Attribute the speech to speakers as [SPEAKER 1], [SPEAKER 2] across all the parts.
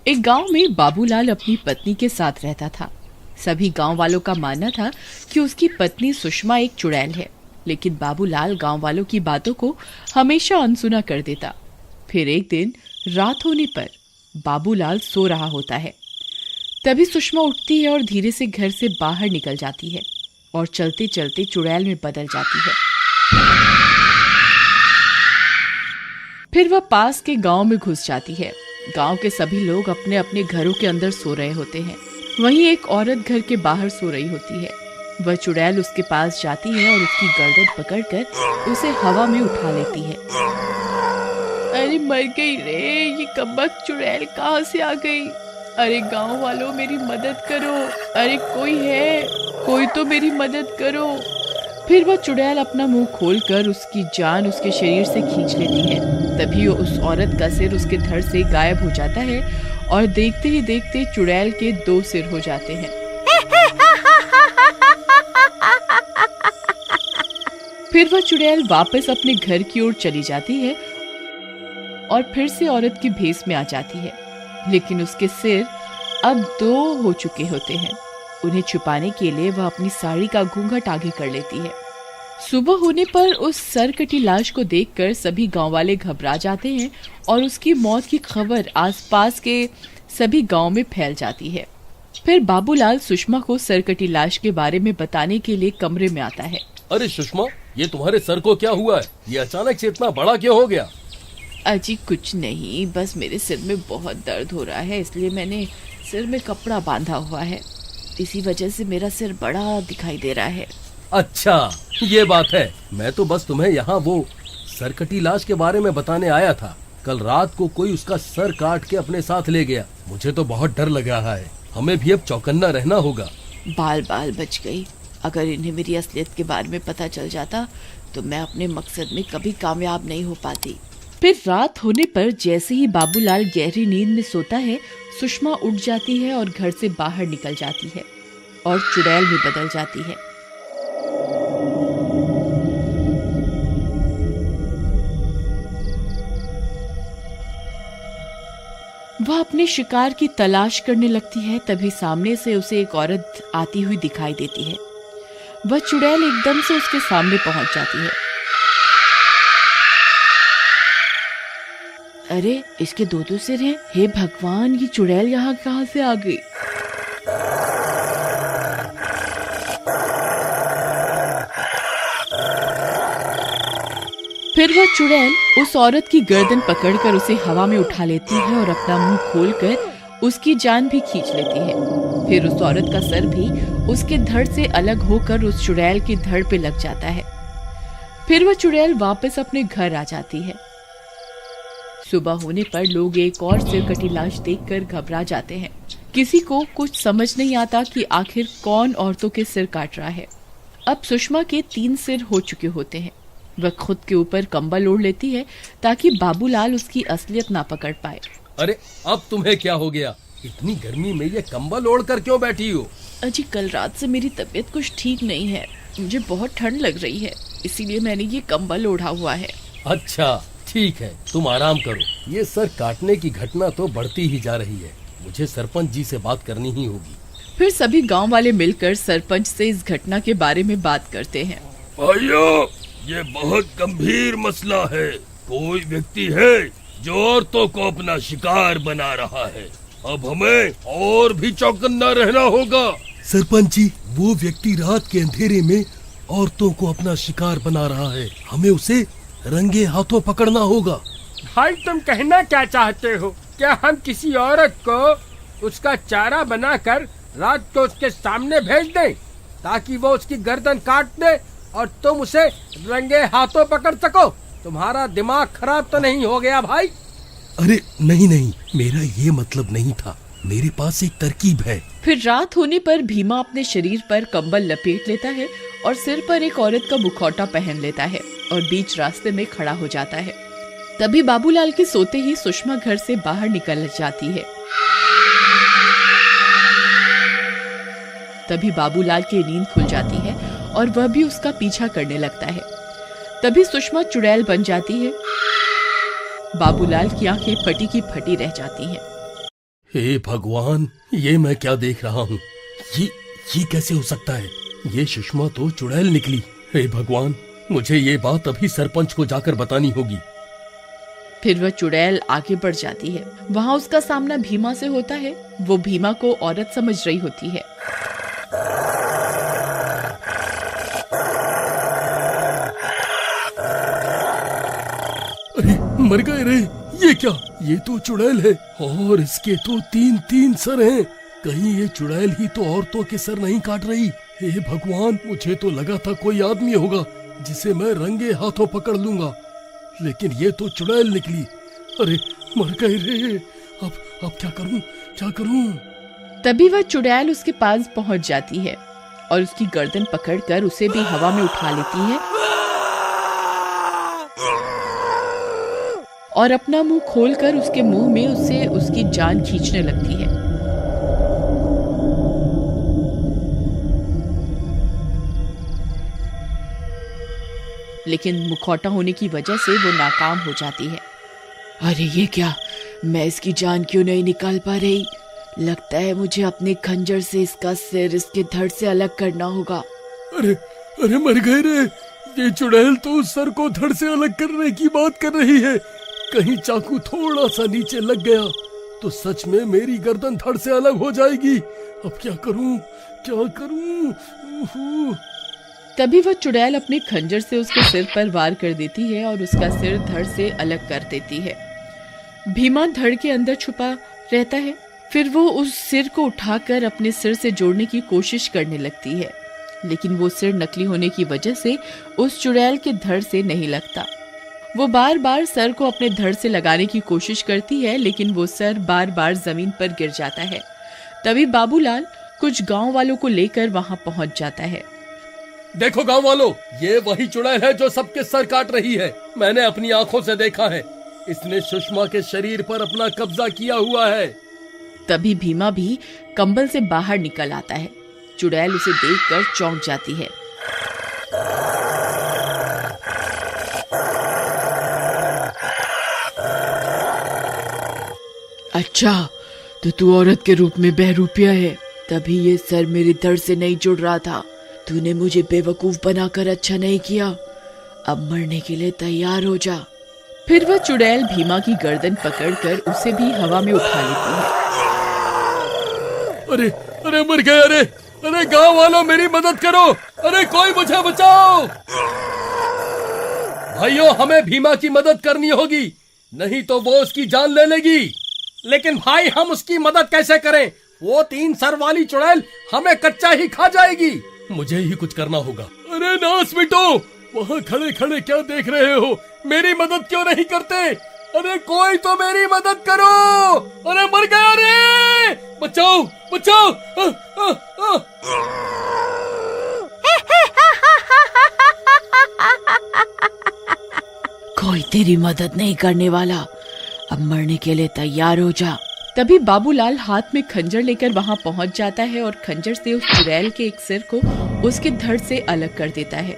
[SPEAKER 1] एक गांव में बाबूलाल अपनी पत्नी के साथ रहता था। सभी गांव वालों का मानना था कि उसकी पत्नी सुषमा एक चुड़ैल है, लेकिन बाबूलाल गांव वालों की बातों को हमेशा अनसुना कर देता। फिर एक दिन रात होने पर बाबूलाल सो रहा होता है। तभी सुषमा उठती है और धीरे से घर से बाहर निकल जाती है और चलते चलते चुड़ैल में बदल जाती है। फिर वह पास के गांव में घुस जाती है। गांव के सभी लोग अपने अपने घरों के अंदर सो रहे होते हैं। वहीं एक औरत घर के बाहर सो रही होती है। वह चुड़ैल उसके पास जाती है और उसकी गर्दन पकड़कर उसे हवा में उठा लेती है। अरे मर गई रे, ये कब्बक चुड़ैल कहाँ से आ गई? अरे गांव वालों मेरी मदद करो, अरे कोई है, कोई तो मेरी मदद करो। फिर वह चुड़ैल अपना मुंह खोलकर उसकी जान उसके शरीर से खींच लेती है। तभी उस औरत का सिर उसके धड़ से गायब हो जाता है और देखते ही देखते चुड़ैल के 2 सिर हो जाते हैं। फिर वह चुड़ैल वापस अपने घर की ओर चली जाती है और फिर से औरत की भेस में आ जाती है, लेकिन उसके सिर अब 2 हो चुके होते हैं। उन्हें छुपाने के लिए वह अपनी साड़ी का घूंघट आगे कर लेती है। सुबह होने पर उस सरकटी लाश को देखकर सभी गांव वाले घबरा जाते हैं और उसकी मौत की खबर आसपास के सभी गांव में फैल जाती है। फिर बाबूलाल सुषमा को सरकटी लाश के बारे में बताने के लिए कमरे में आता है।
[SPEAKER 2] अरे सुषमा, ये तुम्हारे सर को क्या हुआ है? ये अचानक से इतना बड़ा क्यों हो गया?
[SPEAKER 1] अजी कुछ नहीं, बस मेरे सिर में बहुत दर्द हो रहा है, इसलिए मैंने सिर में कपड़ा बांधा हुआ है। इसी वजह से मेरा सिर बड़ा दिखाई दे रहा है।
[SPEAKER 2] अच्छा, ये बात है। मैं तो बस तुम्हें यहाँ वो सरकटी लाश के बारे में बताने आया था। कल रात को कोई उसका सर काट के अपने साथ ले गया। मुझे तो बहुत डर लग रहा है। हमें भी अब चौकन्ना रहना होगा।
[SPEAKER 1] बाल बाल बच गई। अगर इन्हें मेरी असलियत के बारे में पता चल जाता तो मैं अपने मकसद में कभी कामयाब नहीं हो पाती। फिर रात होने पर जैसे ही बाबूलाल गहरी नींद में सोता है, सुषमा उठ जाती है और घर से बाहर निकल जाती है और चुड़ैल में बदल जाती है। वह अपने शिकार की तलाश करने लगती है। तभी सामने से उसे एक औरत आती हुई दिखाई देती है। वह चुड़ैल एकदम से उसके सामने पहुंच जाती है। अरे इसके 2 सिर हैं। हे भगवान, ये चुड़ैल यहाँ कहाँ से आ गई? फिर वह चुड़ैल उस औरत की गर्दन पकड़कर उसे हवा में उठा लेती है और अपना मुंह खोलकर उसकी जान भी खींच लेती है। फिर उस औरत का सर भी उसके धड़ से अलग होकर उस चुड़ैल की धड़ पे लग जाता है। फिर वह चुड़ैल वापस अपने घर आ जाती है। सुबह होने पर लोग एक और सिरकटी लाश देखकर घबरा जाते हैं। किसी को कुछ समझ नहीं आता कि आखिर कौन औरतों के सिर काट रहा है। अब सुषमा के 3 सिर हो चुके होते हैं। वह खुद के ऊपर कंबल ओढ़ लेती है ताकि बाबूलाल उसकी असलियत ना पकड़ पाए।
[SPEAKER 2] अरे अब तुम्हें क्या हो गया? इतनी गर्मी में ये कंबल ओढ़ कर क्यों बैठी हो?
[SPEAKER 1] अजी कल रात से मेरी तबीयत कुछ ठीक नहीं है। मुझे बहुत ठंड लग रही है, इसीलिए मैंने ये कंबल ओढ़ा हुआ है।
[SPEAKER 2] अच्छा ठीक है, तुम आराम करो। ये सर काटने की घटना तो बढ़ती ही जा रही है। मुझे सरपंच जी से बात करनी ही होगी।
[SPEAKER 1] फिर सभी गांव वाले मिलकर सरपंच से इस घटना के बारे में बात करते हैं।
[SPEAKER 2] भाइयों, ये बहुत गंभीर मसला है। कोई व्यक्ति है जो औरतों को अपना शिकार बना रहा है। अब हमें और भी चौकन्ना रहना होगा।
[SPEAKER 3] सरपंच जी, वो व्यक्ति रात के अंधेरे में औरतों को अपना शिकार बना रहा है। हमें उसे रंगे हाथों पकड़ना होगा।
[SPEAKER 4] भाई तुम कहना क्या चाहते हो? क्या हम किसी औरत को उसका चारा बनाकर रात को उसके सामने भेज दें ताकि वो उसकी गर्दन काट दे और तुम उसे रंगे हाथों पकड़ सको? तुम्हारा दिमाग खराब तो नहीं हो गया भाई?
[SPEAKER 3] अरे नहीं नहीं, मेरा ये मतलब नहीं था। मेरे पास एक तरकीब है।
[SPEAKER 1] फिर रात होने पर भीमा अपने शरीर पर कंबल लपेट लेता है और सिर पर एक औरत का मुखौटा पहन लेता है और बीच रास्ते में खड़ा हो जाता है। तभी बाबूलाल के सोते ही सुषमा घर से बाहर निकल जाती है। तभी बाबूलाल की नींद खुल जाती है और वह भी उसका पीछा करने लगता है। तभी सुषमा चुड़ैल बन जाती है। बाबूलाल की आंखें फटी की फटी रह जाती हैं।
[SPEAKER 3] हे भगवान, ये मैं क्या देख रहा हूँ? ये कैसे हो सकता है? ये सुषमा तो चुड़ैल निकली। हे भगवान, मुझे ये बात अभी सरपंच को जाकर बतानी होगी।
[SPEAKER 1] फिर वह चुड़ैल आगे बढ़ जाती है। वहाँ उसका सामना भीमा से होता है। वो भीमा को औरत समझ रही होती है।
[SPEAKER 3] अरे मर गए रे! ये क्या? ये तो चुड़ैल है और इसके तो 3-3 सर हैं। कहीं ये चुड़ैल ही तो औरतों के सर नहीं काट रही? हे भगवान, मुझे तो लगा था कोई आदमी होगा जिसे मैं रंगे हाथों पकड़ लूंगा, लेकिन ये तो चुड़ैल निकली। अरे मर गए रे! अब क्या करूं? क्या करूं?
[SPEAKER 1] तभी वह चुड़ैल उसके पास पहुंच जाती है और उसकी गर्दन पकड़कर उसे भी हवा में उठा लेती है और अपना मुंह खोलकर उसके मुंह में उससे उसकी जान खींचने लगती है। लेकिन मुखौटा होने की वजह से वो नाकाम हो जाती है। अरे ये क्या? मैं इसकी जान क्यों नहीं निकाल पा रही? लगता है मुझे अपने खंजर से इसका सिर इसके धड़ से अलग करना होगा।
[SPEAKER 3] अरे मर गए रे! ये चुड़ैल तो उस सर को धड़ से अलग करने की बात कर रही है। कहीं चाकू थोड़ा सा नीचे लग गया तो सच में मेरी गर्दन धड़ से अलग हो जाएगी। अब क्या करूं? क्या करूं?
[SPEAKER 1] तभी वह चुड़ैल अपने खंजर से उसके सिर पर वार कर देती है और उसका सिर धड़ से अलग कर देती है। भीमा धड़ के अंदर छुपा रहता है। फिर वो उस सिर को उठाकर अपने सिर से जोड़ने की कोशिश करने लगती है, लेकिन वो सिर नकली होने की वजह से उस चुड़ैल के धड़ से नहीं लगता। वो बार बार सर को अपने धड़ से लगाने की कोशिश करती है, लेकिन वो सर बार बार जमीन पर गिर जाता है। तभी बाबूलाल कुछ गांव वालों को लेकर वहां पहुंच जाता है।
[SPEAKER 2] देखो गांव वालों, ये वही चुड़ैल है जो सबके सर काट रही है। मैंने अपनी आंखों से देखा है। इसने सुषमा के शरीर पर अपना कब्जा किया हुआ है।
[SPEAKER 1] तभी भीमा भी कंबल से बाहर निकल आता है। चुड़ैल उसे देखकर चौंक जाती है। अच्छा, तो तू औरत के रूप में बहरूपिया है, तभी ये सर मेरे धड़ से नहीं जुड़ रहा था। तूने मुझे बेवकूफ बनाकर अच्छा नहीं किया। अब मरने के लिए तैयार हो जा। फिर वह चुड़ैल भीमा की गर्दन पकड़कर उसे भी हवा में उठा लेती है।
[SPEAKER 3] अरे मर गए! अरे गांव वालों, मेरी मदद करो! अरे कोई मुझे बचाओ!
[SPEAKER 2] भाइयों, हमें भीमा की मदद करनी होगी, नहीं तो वो उसकी जान ले लेगी।
[SPEAKER 4] लेकिन भाई, हम उसकी मदद कैसे करें? वो 3 सर वाली चुड़ैल हमें कच्चा ही खा जाएगी।
[SPEAKER 3] मुझे ही कुछ करना होगा। अरे नास मिटो! वहाँ खड़े खड़े क्या देख रहे हो? मेरी मदद क्यों नहीं करते? अरे कोई तो मेरी मदद करो! अरे मर गया रे! बचाओ! बचाओ!
[SPEAKER 1] कोई तेरी मदद नहीं करने वाला। अब मरने के लिए तैयार हो जा। तभी बाबूलाल हाथ में खंजर लेकर वहां पहुंच जाता है और खंजर से उस चुड़ैल के एक सिर को उसके धड़ से अलग कर देता है।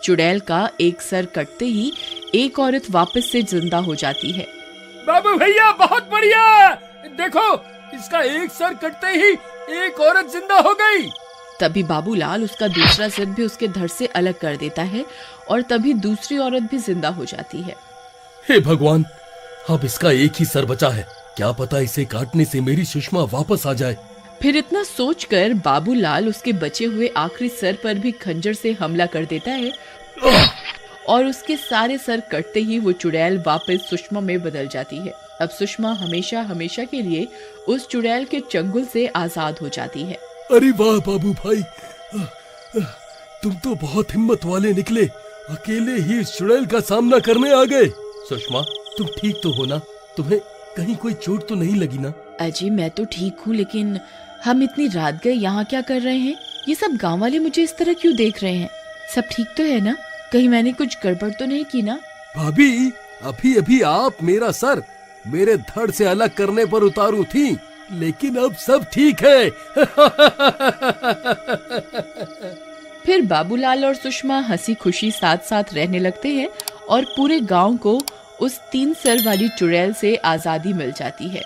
[SPEAKER 1] चुड़ैल का एक सर कटते ही एक औरत वापस से जिंदा हो जाती है।
[SPEAKER 4] बाबू भैया, बहुत बढ़िया! देखो, इसका एक सर कटते ही एक औरत जिंदा हो गई।
[SPEAKER 1] तभी बाबूलाल उसका दूसरा सिर भी उसके धड़ से अलग कर देता है और तभी दूसरी औरत भी जिंदा हो जाती है।
[SPEAKER 3] हे भगवान, अब इसका एक ही सर बचा है। क्या पता इसे काटने से मेरी सुषमा वापस आ जाए।
[SPEAKER 1] फिर इतना सोचकर बाबूलाल उसके बचे हुए आखिरी सर पर भी खंजर से हमला कर देता है और उसके सारे सर कटते ही वो चुड़ैल वापस सुषमा में बदल जाती है। अब सुषमा हमेशा हमेशा के लिए उस चुड़ैल के चंगुल से आजाद हो जाती है।
[SPEAKER 3] अरे वाह बाबू भाई, तुम तो बहुत हिम्मत वाले निकले। अकेले ही इस चुड़ैल का सामना करने आ गए। सुषमा, तुम ठीक तो हो ना? तुम्हें कहीं कोई चोट तो नहीं लगी ना?
[SPEAKER 1] अजी, मैं तो ठीक हूँ, लेकिन हम इतनी रात गए यहाँ क्या कर रहे हैं? ये सब गांव वाले मुझे इस तरह क्यों देख रहे हैं? सब ठीक तो है ना? कहीं मैंने कुछ गड़बड़ तो नहीं की ना?
[SPEAKER 3] भाभी, अभी अभी आप मेरा सर मेरे धड़ से अलग करने पर उतारू थी, लेकिन अब सब ठीक है।
[SPEAKER 1] फिर बाबूलाल और सुषमा हंसी खुशी साथ साथ रहने लगते हैं और पूरे गांव को उस 3 सर वाली चुड़ैल से आजादी मिल जाती है।